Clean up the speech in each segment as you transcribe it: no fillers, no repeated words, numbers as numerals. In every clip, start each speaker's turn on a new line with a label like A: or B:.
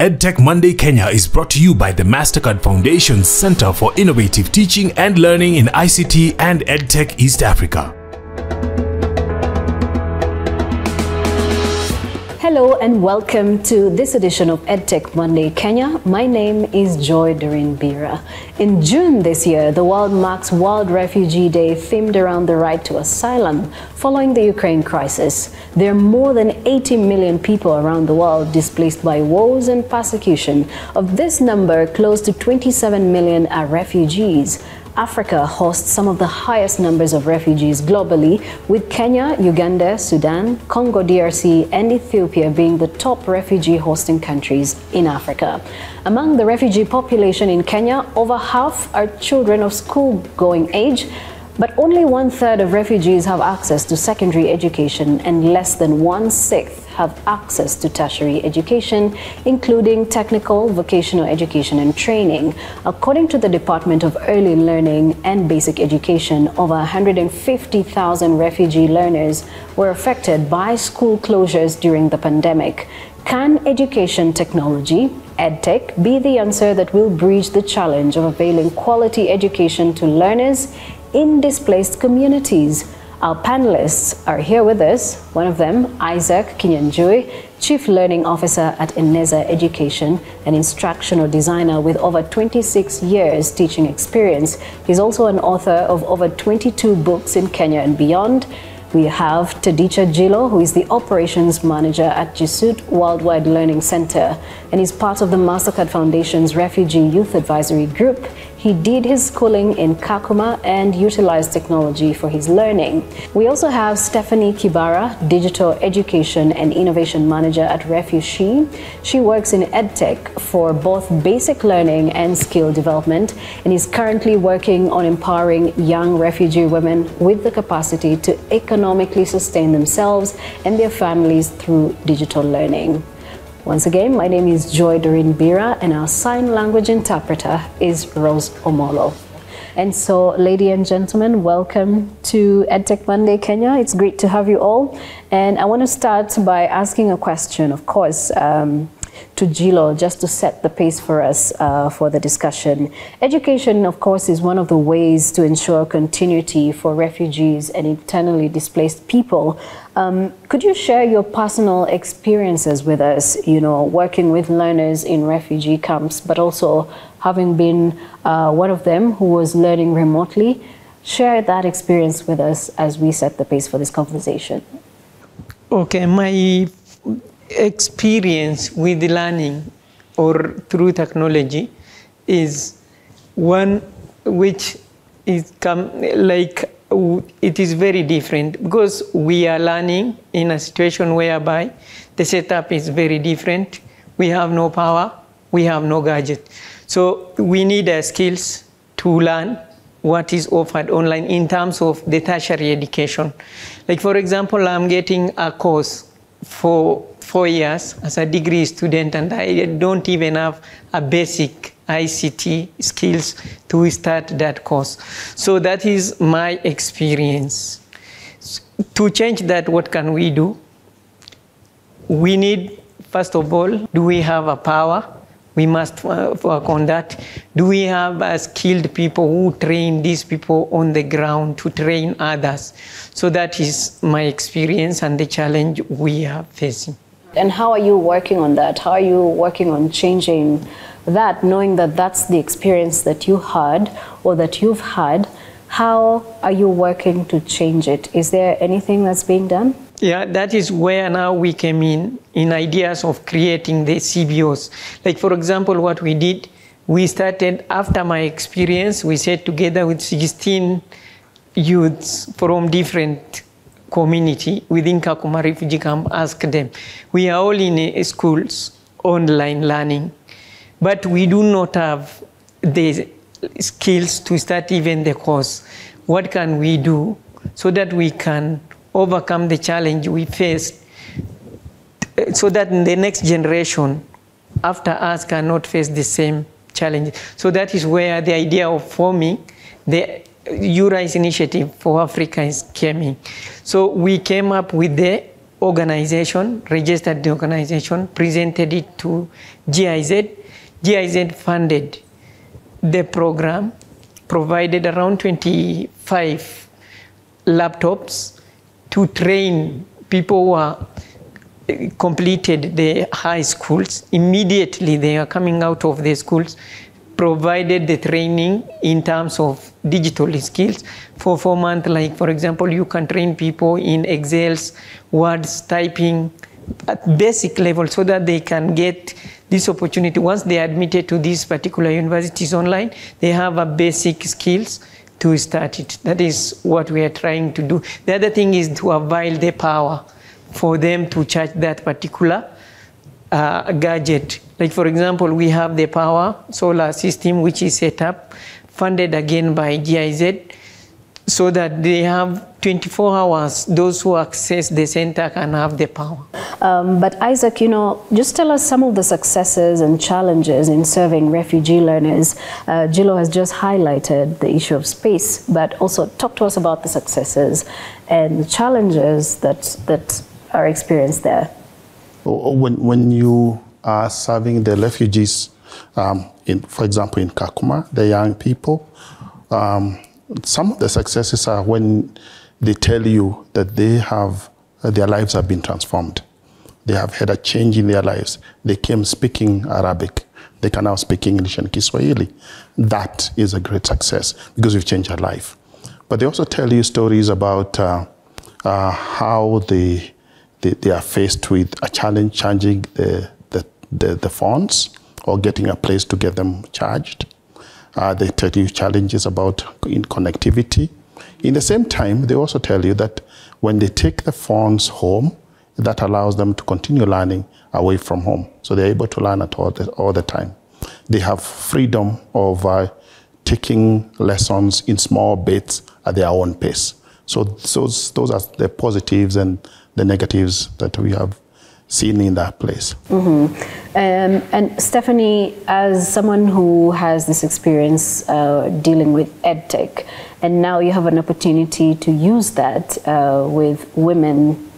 A: EdTech Monday Kenya is brought to you by the MasterCard Foundation's Center for Innovative Teaching and Learning in ICT and EdTech East Africa.
B: Hello and welcome to this edition of EdTech Monday Kenya. My name is Joy Doreen Bira. In June this year, the world marks World Refugee Day themed around the right to asylum following the Ukraine crisis. There are more than 80 million people around the world displaced by wars and persecution. Of this number, close to 27 million are refugees. Africa hosts some of the highest numbers of refugees globally, with Kenya, Uganda, Sudan, Congo, DRC, and Ethiopia being the top refugee hosting countries in Africa. Among the refugee population in Kenya, over half are children of school-going age, but only 1/3 of refugees have access to secondary education and less than 1/6 have access to tertiary education, including technical, vocational education and training. According to the Department of Early Learning and Basic Education, over 150,000 refugee learners were affected by school closures during the pandemic. Can education technology, EdTech, be the answer that will bridge the challenge of availing quality education to learners in displaced communities? Our panelists are here with us. One of them, Isaac Kinyanjui, Chief Learning Officer at Eneza Education, an instructional designer with over 26 years teaching experience. He's also an author of over 22 books in Kenya and beyond. We have Tadicha Jilo, who is the Operations Manager at Jesuit Worldwide Learning Center, and is part of the MasterCard Foundation's Refugee Youth Advisory Group. He did his schooling in Kakuma and utilized technology for his learning. We also have Stephanie Kibara, Digital Education and Innovation Manager at Refugee. She works in EdTech for both basic learning and skill development and is currently working on empowering young refugee women with the capacity to economically sustain themselves and their families through digital learning. Once again, my name is Joy Doreen Bira, and our sign language interpreter is Rose Omolo. And so, ladies and gentlemen, welcome to EdTech Monday Kenya. It's great to have you all. And I want to start by asking a question, of course, to Jilo, just to set the pace for us for the discussion. Education, of course, is one of the ways to ensure continuity for refugees and internally displaced people. Could you share your personal experiences with us, working with learners in refugee camps, but also having been one of them who was learning remotely? Share that experience with us as we set the pace for this conversation.
C: Okay, my experience with learning or through technology is one which is it is very different, because we are learning in a situation whereby the setup is very different. We have no power, we have no gadget. So we need skills to learn what is offered online in terms of the tertiary education. Like, for example, I'm getting a course for 4 years as a degree student, and I don't even have a basic ICT skills to start that course. So that is my experience. To change that, what can we do? We need, first of all, do we have a power? We must work on that. Do we have skilled people who train these people on the ground to train others? So that is my experience and the challenge we are facing.
B: And how are you working on that? How are you working on changing that, knowing that that's the experience that you had or that you've had? How are you working to change it? Is there anything that's being done?
C: Yeah, that is where now we came in ideas of creating the CBOs. Like, for example, what we did, we started, after my experience, we sat together with 16 youths from different community within Kakuma refugee camp, asked them, we are all in schools, online learning, but we do not have the skills to start even the course. What can we do so that we can overcome the challenge we faced, so that the next generation after us cannot face the same challenge? So that is where the idea of forming the URISE initiative for Africa is coming. So we came up with the organization, registered the organization, presented it to GIZ. GIZ funded the program, provided around 25 laptops to train people who are completed the high schools. Immediately they are coming out of the schools, provided the training in terms of digital skills for 4 months. Like, for example, you can train people in Excel's, words, typing at basic level so that they can get this opportunity. Once they are admitted to these particular universities online, they have a basic skills to start it. That is what we are trying to do. The other thing is to avail the power for them to charge that particular gadget. Like, for example, we have the power solar system, which is set up, funded again by GIZ, so that they have 24 hours. Those who access the center can have the power.
B: But Isaac, just tell us some of the successes and challenges in serving refugee learners. Gillo has just highlighted the issue of space, but also talk to us about the successes and the challenges that are experienced there.
D: When you are serving the refugees, for example, in Kakuma, the young people, some of the successes are when they tell you that they have, their lives have been transformed. They have had a change in their lives. They came speaking Arabic. They can now speak English and Kiswahili. That is a great success because we've changed their life. But they also tell you stories about how they are faced with a challenge charging the phones or getting a place to get them charged. They tell you challenges about in connectivity. In the same time, they also tell you that when they take the phones home, that allows them to continue learning away from home. So they're able to learn at all the time. They have freedom of taking lessons in small bits at their own pace. So those are the positives and the negatives that we have seen in that place.
B: Mm-hmm. And Stephanie, as someone who has this experience dealing with EdTech, and now you have an opportunity to use that with women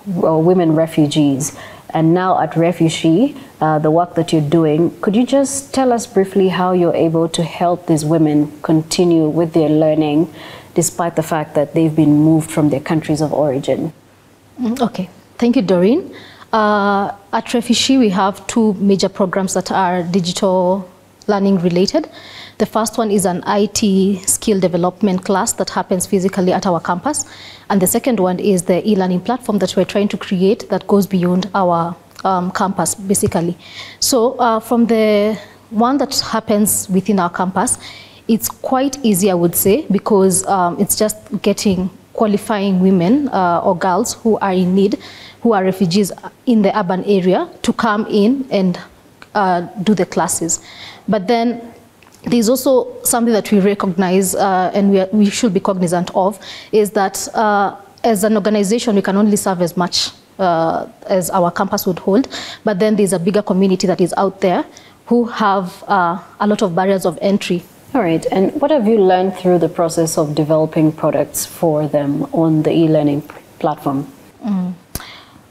B: refugees, and now at Refugee, the work that you're doing, could you just tell us briefly how you're able to help these women continue with their learning despite the fact that they've been moved from their countries of origin?
E: Okay, thank you, Doreen. At Refugee, we have two major programs that are digital learning related. The first one is an IT skill development class that happens physically at our campus. And the second one is the e-learning platform that we're trying to create that goes beyond our campus, basically. So from the one that happens within our campus, it's quite easy, I would say, because it's just getting qualifying women or girls who are in need, who are refugees in the urban area, to come in and do the classes. But then there's also something that we recognize and we should be cognizant of, is that as an organization, we can only serve as much as our campus would hold. But then there's a bigger community that is out there who have a lot of barriers of entry.
B: All right, and what have you learned through the process of developing products for them on the e-learning platform?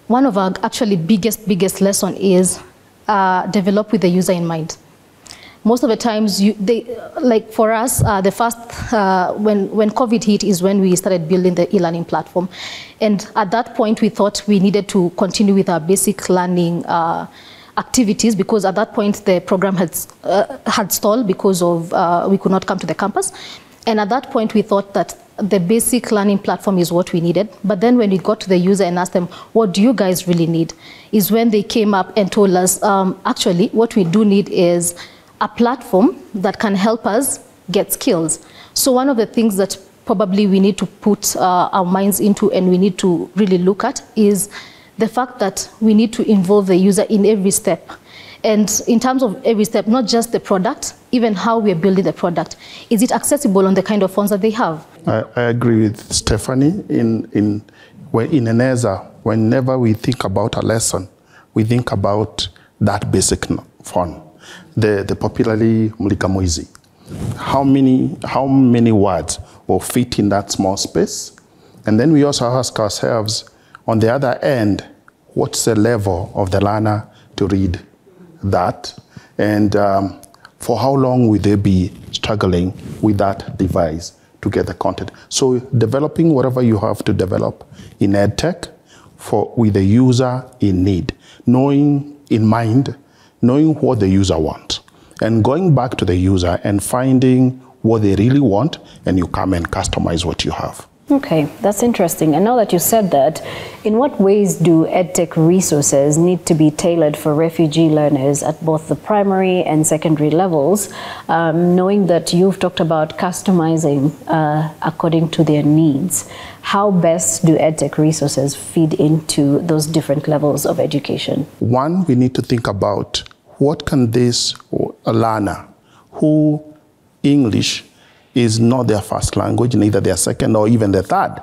E: One of our actually biggest lesson is develop with the user in mind. Most of the times, like for us, the first, when COVID hit is when we started building the e-learning platform. And at that point, we thought we needed to continue with our basic learning activities, because at that point, the program had stalled because of we could not come to the campus. And at that point, we thought that the basic learning platform is what we needed. But then when we got to the user and asked them, what do you guys really need? Is when they came up and told us, actually, what we do need is a platform that can help us get skills. So one of the things that probably we need to put our minds into and we need to really look at is the fact that we need to involve the user in every step. And in terms of every step, not just the product, even how we're building the product. Is it accessible on the kind of funds that they have?
D: I agree with Stephanie. In ENESA, whenever we think about a lesson, we think about that basic fund. The popularly Mulikamoizi. How many words will fit in that small space? And then we also ask ourselves, On the other end, what's the level of the learner to read that? And for how long will they be struggling with that device to get the content? So developing whatever you have to develop in EdTech with the user in need, knowing what the user wants, and going back to the user and finding what they really want, and you come and customize what you have.
B: Okay, that's interesting. And now that you said that, in what ways do EdTech resources need to be tailored for refugee learners at both the primary and secondary levels, knowing that you've talked about customizing according to their needs? How best do EdTech resources feed into those different levels of education?
D: One, we need to think about what can this learner who English is not their first language, neither their second or even their third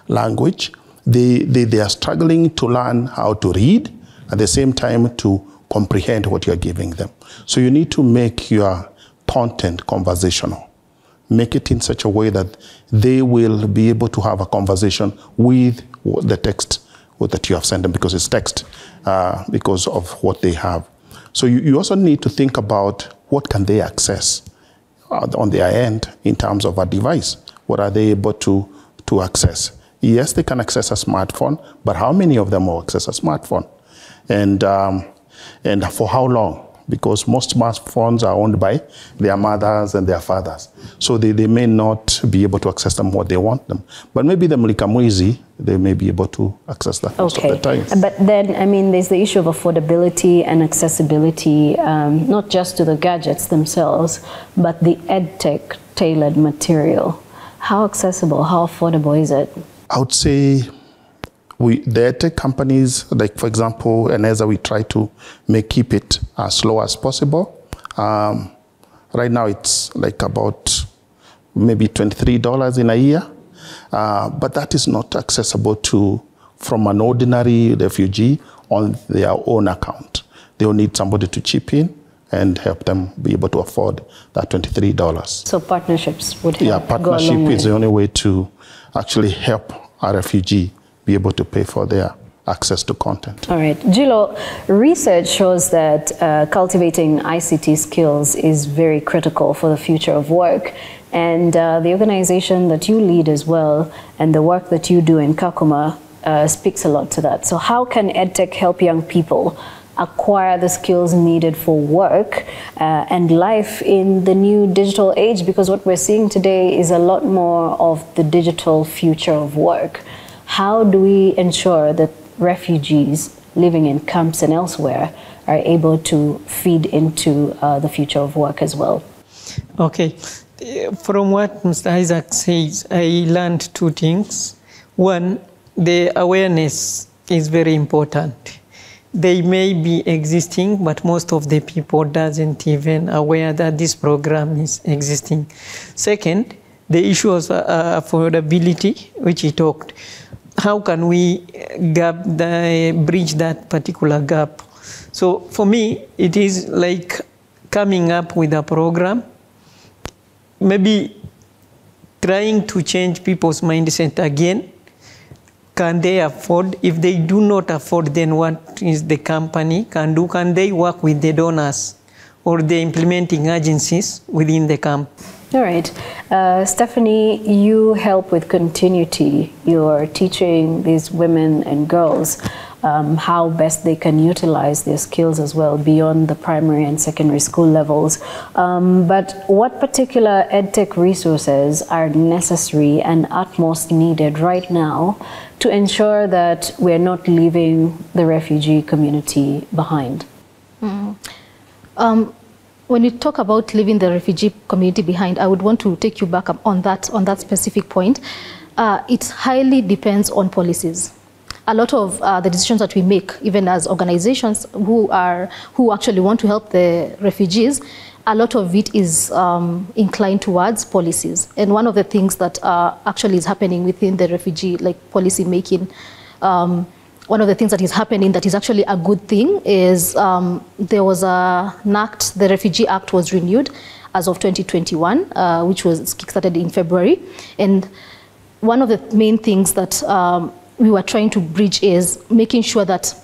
D: language. They are struggling to learn how to read, at the same time to comprehend what you're giving them. So you need to make your content conversational. Make it in such a way that they will be able to have a conversation with the text that you have sent them, because it's text, because of what they have. So you also need to think about what can they access on their end in terms of a device. What are they able to access? Yes, they can access a smartphone, but how many of them will access a smartphone? And for how long? Because most smartphones are owned by their mothers and their fathers. So they may not be able to access them what they want them. But maybe the Mlikamwizi, they may be able to access that most of the time.
B: But then, I mean, there's the issue of affordability and accessibility, not just to the gadgets themselves, but the EdTech tailored material. How accessible, how affordable is it?
D: I would say the EdTech companies, like for example, Eneza, we try to keep it as slow as possible. Right now it's like about maybe $23 in a year, but that is not accessible from an ordinary refugee on their own account. They will need somebody to chip in and help them be able to afford that $23.
B: So partnerships would help.
D: Yeah, partnership is the only way to actually help a refugee be able to pay for their access to content.
B: All right. Gilo, research shows that cultivating ICT skills is very critical for the future of work. And the organization that you lead as well, and the work that you do in Kakuma speaks a lot to that. So how can EdTech help young people acquire the skills needed for work and life in the new digital age? Because what we're seeing today is a lot more of the digital future of work. How do we ensure that refugees living in camps and elsewhere are able to feed into the future of work as well?
C: Okay. From what Mr. Isaac says, I learned two things. One, the awareness is very important. They may be existing, but most of the people doesn't even aware that this program is existing. Second, the issue of affordability, which he talked. How can we bridge that particular gap? So for me, it is like coming up with a program, maybe trying to change people's mindset again. Can they afford? If they do not afford, then what is the company can do? Can they work with the donors or the implementing agencies within the camp?
B: All right. Stephanie, you help with continuity. You're teaching these women and girls how best they can utilize their skills as well beyond the primary and secondary school levels. But what particular EdTech resources are necessary and utmost needed right now to ensure that we're not leaving the refugee community behind?
E: When you talk about leaving the refugee community behind, I would want to take you back on that specific point. It highly depends on policies. A lot of the decisions that we make, even as organizations who actually want to help the refugees, a lot of it is inclined towards policies. And one of the things that actually is happening within the refugee policy making, one of the things that is happening that is actually a good thing is there was an act, the Refugee Act was renewed as of 2021, which was kickstarted in February. And one of the main things that we were trying to bridge is making sure that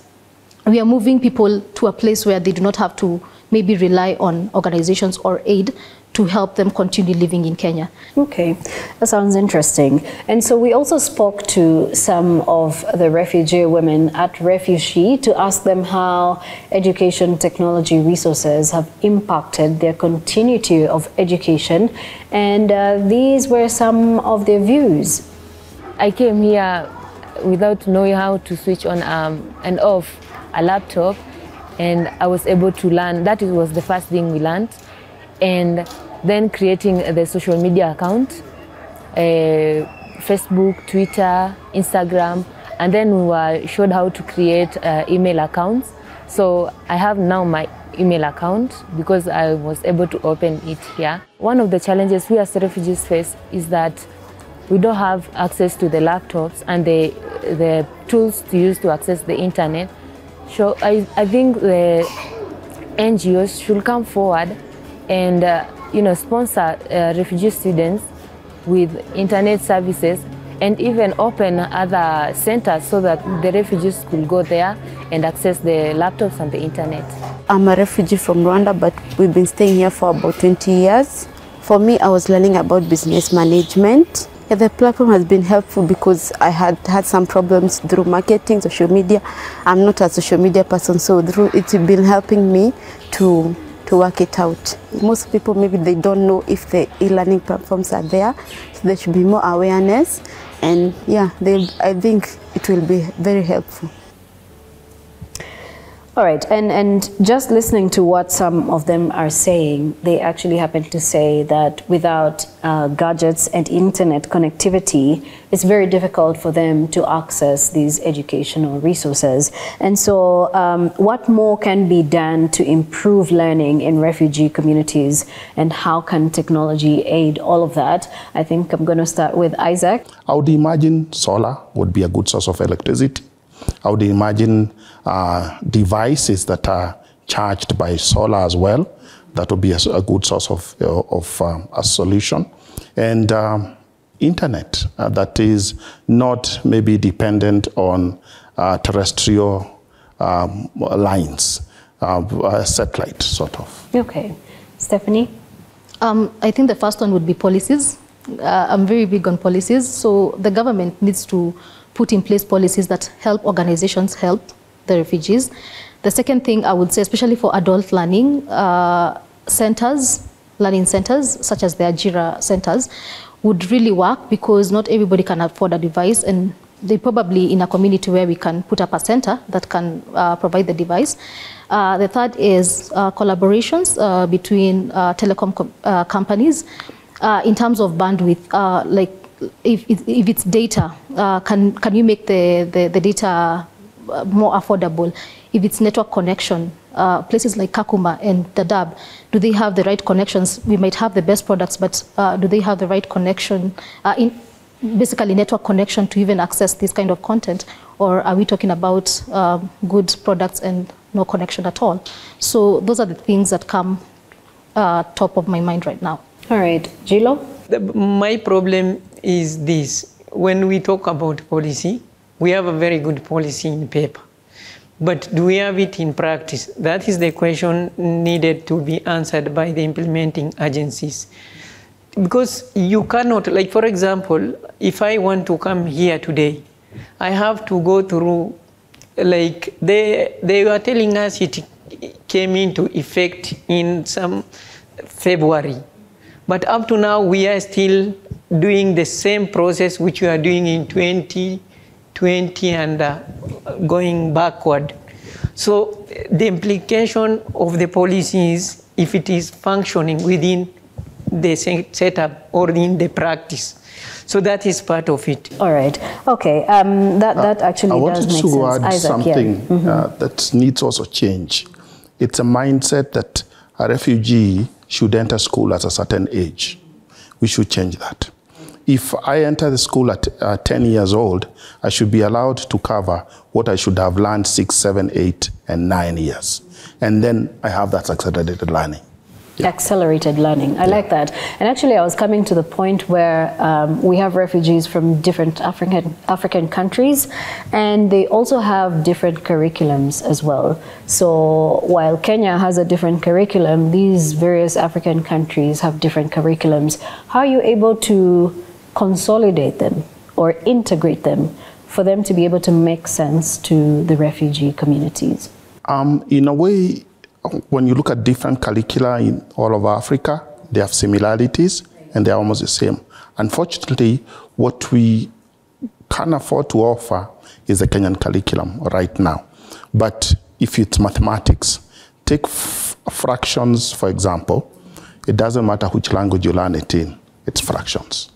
E: we are moving people to a place where they do not have to maybe rely on organizations or aid to help them continue living in Kenya.
B: Okay, that sounds interesting. And so we also spoke to some of the refugee women at Refugee to ask them how education technology resources have impacted their continuity of education. And these were some of their views.
F: I came here without knowing how to switch on and off a laptop, and I was able to learn. That was the first thing we learned. And then creating the social media account, Facebook, Twitter, Instagram, and then we were showed how to create email accounts. So I have now my email account because I was able to open it here. One of the challenges we as refugees face is that we don't have access to the laptops and the tools to use to access the internet. So I think the NGOs should come forward and sponsor refugee students with internet services and even open other centers so that the refugees could go there and access the laptops and the internet.
G: I'm a refugee from Rwanda, but we've been staying here for about 20 years. For me, I was learning about business management. Yeah, the platform has been helpful because I had some problems through marketing, social media. I'm not a social media person, so it's been helping me to work it out. Most people, maybe they don't know if the e-learning platforms are there, so there should be more awareness, and yeah, I think it will be very helpful.
B: All right, and just listening to what some of them are saying, they actually happen to say that without gadgets and internet connectivity, it's very difficult for them to access these educational resources. And so what more can be done to improve learning in refugee communities, and how can technology aid all of that? I think I'm going to start with Isaac.
D: I would imagine solar would be a good source of electricity. I would imagine devices that are charged by solar as well. That would be a good source of a solution. And internet that is not maybe dependent on terrestrial lines, satellite sort of.
B: Okay. Stephanie?
E: I think the first one would be policies. I'm very big on policies. So the government needs to put in place policies that help organizations help the refugees. The second thing I would say, especially for adult learning centers, learning centers, such as the Ajira centers, would really work because not everybody can afford a device, and they probably in a community where we can put up a center that can provide the device. The third is collaborations between telecom companies in terms of bandwidth, like if it's data, can you make the data more affordable? If it's network connection, places like Kakuma and Dadaab, do they have the right connections? We might have the best products, but do they have the right connection, basically network connection to even access this kind of content? Or are we talking about good products and no connection at all? So those are the things that come top of my mind right now.
B: All right, Gilo?
C: My problem is this. When we talk about policy, we have a very good policy in paper. But do we have it in practice? That is the question needed to be answered by the implementing agencies. Because you cannot, like for example, if I want to come here today, I have to go through, like they were telling us it came into effect in some February. But up to now, we are still doing the same process which we are doing in 2020 and going backward. So the implication of the policy is if it is functioning within the setup or in the practice. So that is part of it.
B: All right. Okay. That actually does make sense.
D: I wanted to add
B: Isaac,
D: something
B: yeah.
D: that needs also change. It's a mindset that a refugee should enter school at a certain age. We should change that. If I enter the school at 10 years old, I should be allowed to cover what I should have learned 6, 7, 8, and 9 years. And then I have that accelerated learning. Yeah.
B: Accelerated learning. I like that. And actually, I was coming to the point where we have refugees from different African countries, and they also have different curriculums as well. So while Kenya has a different curriculum, these various African countries have different curriculums. How are you able to consolidate them or integrate them for them to be able to make sense to the refugee communities?
D: In a way, when you look at different curricula in all of Africa, they have similarities and they're almost the same. Unfortunately, what we can't afford to offer is the Kenyan curriculum right now. But if it's mathematics, take fractions, for example. It doesn't matter which language you learn it in, it's fractions.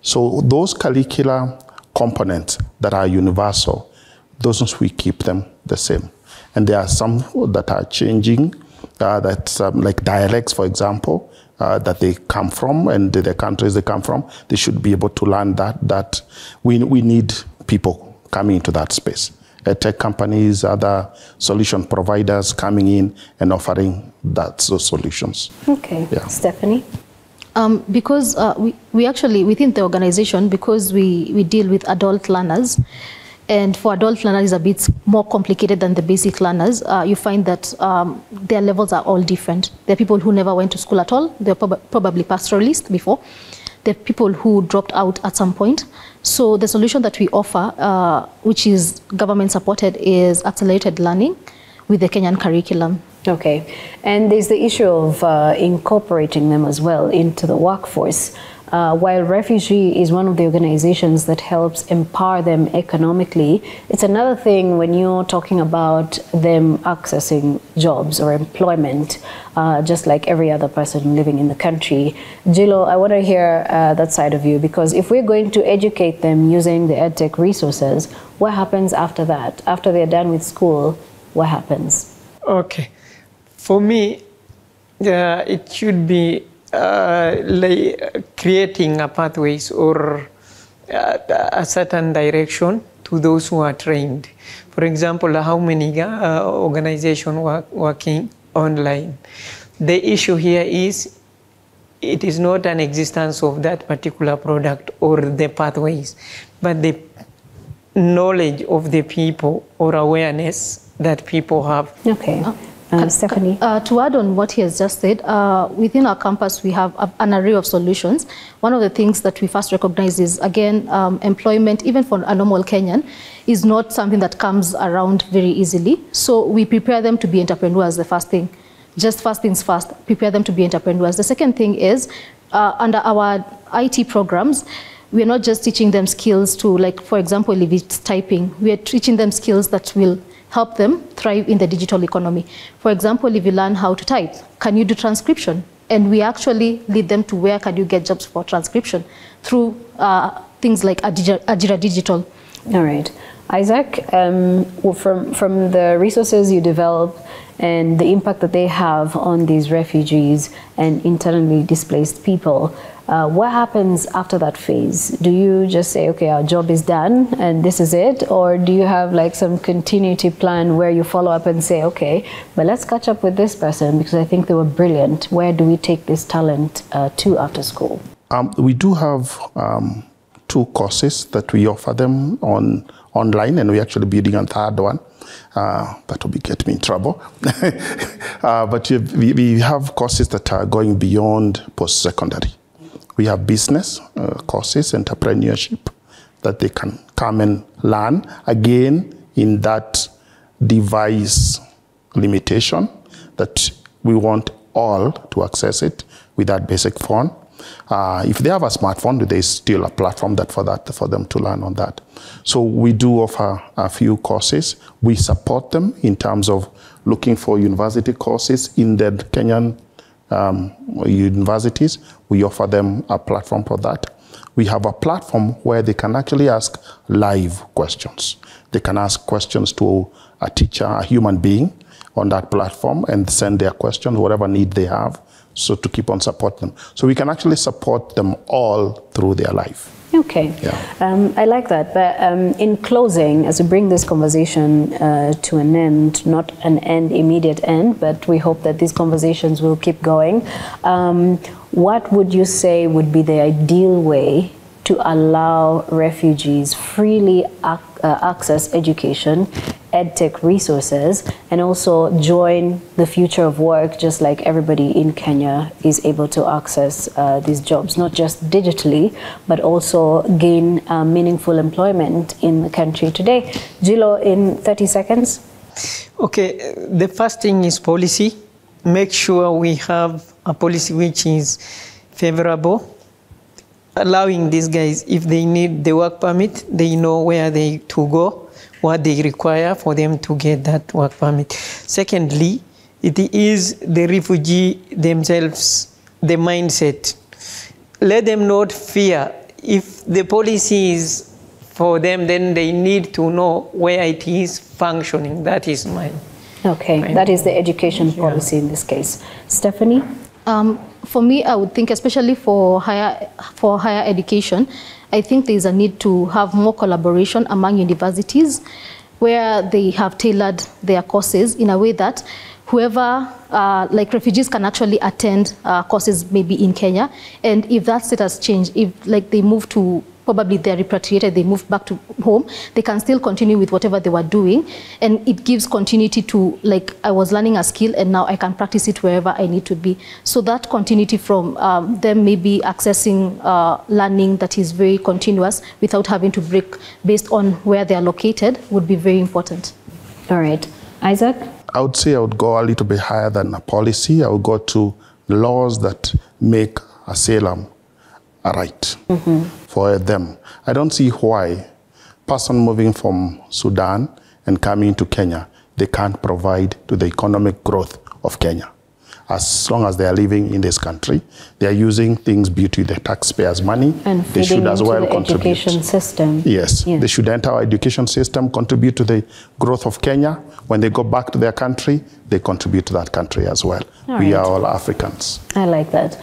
D: So those curricula components that are universal, those ones we keep them the same. And there are some that are changing, like dialects, for example, that they come from and the countries they come from, they should be able to learn that we need people coming into that space. Tech companies, other solution providers coming in and offering those solutions.
B: Okay, yeah. Stephanie?
E: Because we actually, within the organization, because we deal with adult learners, and for adult learners, it's a bit more complicated than the basic learners. You find that their levels are all different. There are people who never went to school at all. They're probably pastoralists before. There are people who dropped out at some point. So the solution that we offer, which is government supported, is accelerated learning with the Kenyan curriculum.
B: Okay. And there's the issue of incorporating them as well into the workforce. While Refugee is one of the organizations that helps empower them economically, it's another thing when you're talking about them accessing jobs or employment, just like every other person living in the country. Jilo, I want to hear that side of you, because if we're going to educate them using the EdTech resources, what happens after that? After they're done with school, what happens?
C: Okay. For me, it should be like creating a pathways or a certain direction to those who are trained. For example, how many organizations working online? The issue here is it is not an existence of that particular product or the pathways, but the knowledge of the people or awareness that people have.
B: Okay. Stephanie?
E: To add on what he has just said, within our campus we have an array of solutions. One of the things that we first recognize is, again, employment, even for a normal Kenyan, is not something that comes around very easily. So we prepare them to be entrepreneurs, the first thing. Just first things first, prepare them to be entrepreneurs. The second thing is, under our IT programs, we are not just teaching them skills to, like, for example, if it's typing, we are teaching them skills that will help them thrive in the digital economy. For example, if you learn how to type, can you do transcription? And we actually lead them to where can you get jobs for transcription through things like Ajira Digital.
B: All right. Isaac, from the resources you develop and the impact that they have on these refugees and internally displaced people, what happens after that phase? Do you just say, okay, our job is done and this is it? Or do you have like some continuity plan where you follow up and say, okay, but let's catch up with this person because I think they were brilliant. Where do we take this talent to after school?
D: We do have 2 courses that we offer them online, and we're actually building a 3rd one. That will get me in trouble. But we have courses that are going beyond post-secondary. We have business courses, entrepreneurship, that they can come and learn, again, in that device limitation, that we want all to access it with that basic phone. If they have a smartphone, there's still a platform for them to learn on that. So we do offer a few courses. We support them in terms of looking for university courses in the Kenyan universities. We offer them a platform for that. We have a platform where they can actually ask live questions. They can ask questions to a teacher, a human being, on that platform, and send their questions, whatever need they have. so to keep on supporting them. So we can actually support them all through their life.
B: Okay, yeah. I like that. But in closing, as we bring this conversation to an end, not an immediate end, but we hope that these conversations will keep going, what would you say would be the ideal way to allow refugees freely access education, edtech resources, and also join the future of work just like everybody in Kenya is able to access these jobs, not just digitally, but also gain meaningful employment in the country today? Jilo, in 30 seconds.
C: Okay, the first thing is policy. Make sure we have a policy which is favorable, allowing these guys, if they need the work permit, they know where they to go, what they require for them to get that work permit. Secondly, it is the refugee themselves, the mindset. Let them not fear. If the policy is for them, then they need to know where it is functioning. That is mine.
B: Okay, that is the education policy in this case. Stephanie?
E: For me, I would think, especially for higher education, I think there's a need to have more collaboration among universities where they have tailored their courses in a way that whoever, like refugees can actually attend courses maybe in Kenya. And if that status change, if like they move to, probably they're repatriated, they move back to home, they can still continue with whatever they were doing. And it gives continuity to, like, I was learning a skill and now I can practice it wherever I need to be. So that continuity from them maybe accessing learning that is very continuous without having to break based on where they are located would be very important.
B: All right. Isaac?
D: I would say I would go a little bit higher than a policy. I would go to laws that make asylum a right for them. I don't see why a person moving from Sudan and coming to Kenya, they can't provide to the economic growth of Kenya. As long as they are living in this country, they are using things due to the taxpayers' money.
B: And
D: they should as well
B: the
D: contribute.
B: Education system.
D: Yes, they should enter our education system, contribute to the growth of Kenya. When they go back to their country, they contribute to that country as well. We are all Africans.
B: I like that.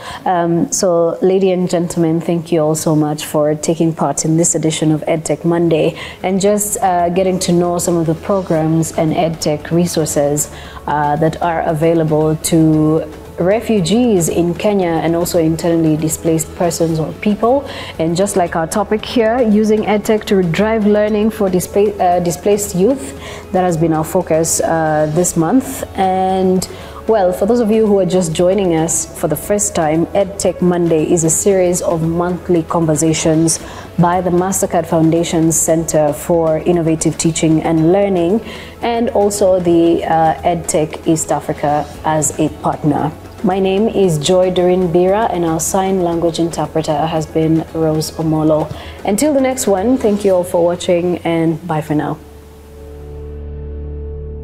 B: So, ladies and gentlemen, thank you all so much for taking part in this edition of EdTech Monday and just getting to know some of the programs and EdTech resources that are available to refugees in Kenya and also internally displaced persons or people. And just like our topic here, using EdTech to drive learning for displaced youth, that has been our focus this month. And well, for those of you who are just joining us for the first time, EdTech Monday is a series of monthly conversations by the MasterCard Foundation's Center for Innovative Teaching and Learning, and also the EdTech East Africa as a partner. My name is Joy Doreen Bira, and our sign language interpreter has been Rose Omolo. Until the next one, thank you all for watching, and bye for now.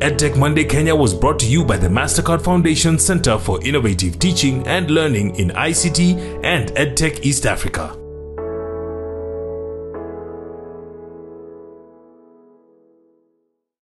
A: EdTech Monday Kenya was brought to you by the MasterCard Foundation Center for Innovative Teaching and Learning in ICT and EdTech East Africa.